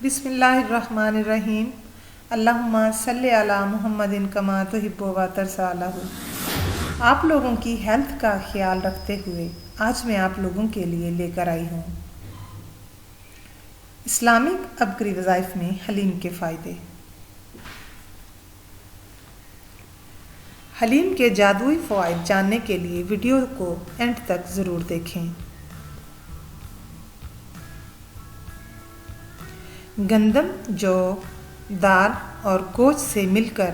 بسم اللہ الرحمن الرحیم۔ اللہم صلی علی محمد کما تحب و ترضی۔ آپ لوگوں کی ہیلتھ کا خیال رکھتے ہوئے آج میں آپ لوگوں کے لیے لے کر آئی ہوں اسلامک عبقری وظائف میں حلیم کے فائدے۔ حلیم کے جادوئی فوائد جاننے کے لیے ویڈیو کو اینڈ تک ضرور دیکھیں۔ گندم، جو، دال اور گوشت سے مل کر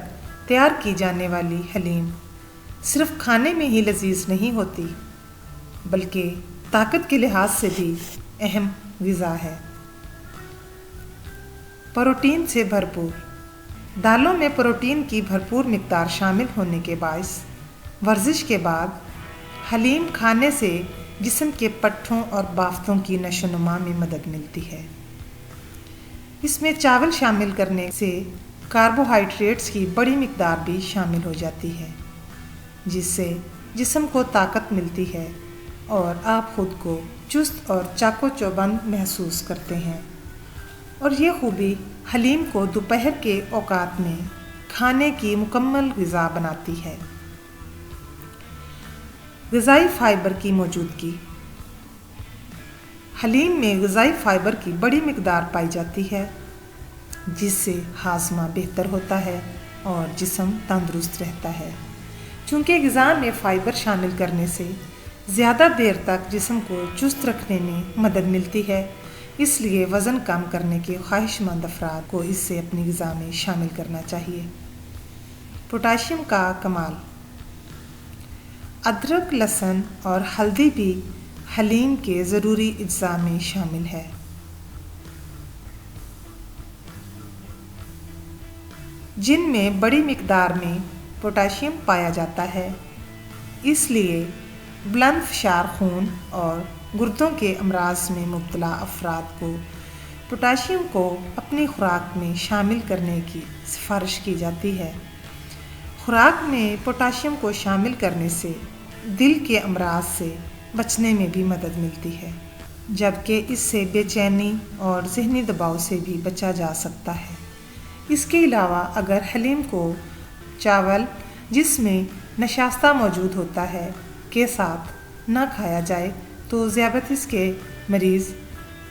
تیار کی جانے والی حلیم صرف کھانے میں ہی لذیذ نہیں ہوتی بلکہ طاقت کے لحاظ سے بھی اہم غذا ہے۔ پروٹین سے بھرپور۔ دالوں میں پروٹین کی بھرپور مقدار شامل ہونے کے باعث ورزش کے بعد حلیم کھانے سے جسم کے پٹھوں اور بافتوں کی نشو و نما میں مدد ملتی ہے۔ اس میں چاول شامل کرنے سے کاربوہائیڈریٹس کی بڑی مقدار بھی شامل ہو جاتی ہے، جس سے جسم کو طاقت ملتی ہے اور آپ خود کو چست اور چاق و چوبند محسوس کرتے ہیں۔ اور یہ خوبی حلیم کو دوپہر کے اوقات میں کھانے کی مکمل غذا بناتی ہے۔ غذائی فائبر کی موجودگی۔ حلیم میں غذائی فائبر کی بڑی مقدار پائی جاتی ہے، جس سے ہاضمہ بہتر ہوتا ہے اور جسم تندرست رہتا ہے۔ چونکہ غذا میں فائبر شامل کرنے سے زیادہ دیر تک جسم کو چست رکھنے میں مدد ملتی ہے، اس لیے وزن کم کرنے کے خواہش مند افراد کو اس سے اپنی غذا میں شامل کرنا چاہیے۔ پوٹاشیم کا کمال۔ ادرک، لہسن اور ہلدی بھی حلیم کے ضروری اجزاء میں شامل ہے۔ جن میں بڑی مقدار میں پوٹاشیم پایا جاتا ہے، اس لیے بلند فشار خون اور گردوں کے امراض میں مبتلا افراد کو پوٹاشیم کو اپنی خوراک میں شامل کرنے کی سفارش کی جاتی ہے۔ خوراک میں پوٹاشیم کو شامل کرنے سے دل کے امراض سے بچنے میں بھی مدد ملتی ہے، جبکہ اس سے بے چینی اور ذہنی دباؤ سے بھی بچا جا سکتا ہے۔ اس کے علاوہ اگر حلیم کو چاول، جس میں نشاستہ موجود ہوتا ہے، کے ساتھ نہ کھایا جائے تو ذیابیطس کے مریض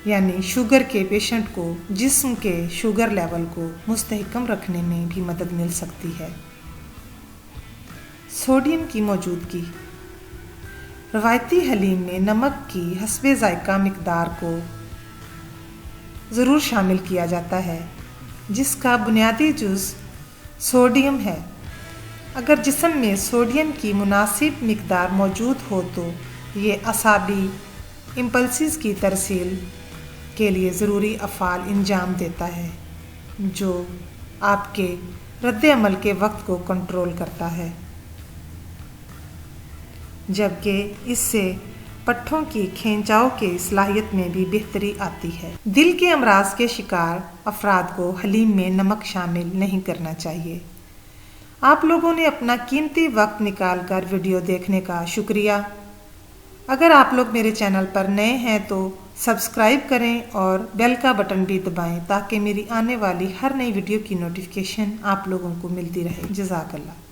یعنی شوگر کے پیشنٹ کو جسم کے شوگر لیول کو مستحکم رکھنے میں بھی مدد مل سکتی ہے۔ سوڈیم کی موجودگی۔ روایتی حلیم میں نمک کی حسب ذائقہ مقدار کو ضرور شامل کیا جاتا ہے، جس کا بنیادی جز سوڈیم ہے۔ اگر جسم میں سوڈیم کی مناسب مقدار موجود ہو تو یہ اعصابی امپلسز کی ترسیل کے لیے ضروری افعال انجام دیتا ہے، جو آپ کے رد عمل کے وقت کو کنٹرول کرتا ہے، جبکہ اس سے پٹھوں کی کھینچاؤ کی صلاحیت میں بھی بہتری آتی ہے۔ دل کے امراض کے شکار افراد کو حلیم میں نمک شامل نہیں کرنا چاہیے۔ آپ لوگوں نے اپنا قیمتی وقت نکال کر ویڈیو دیکھنے کا شکریہ۔ اگر آپ لوگ میرے چینل پر نئے ہیں تو سبسکرائب کریں اور بیل کا بٹن بھی دبائیں تاکہ میری آنے والی ہر نئی ویڈیو کی نوٹیفیکیشن آپ لوگوں کو ملتی رہے۔ جزاک اللہ۔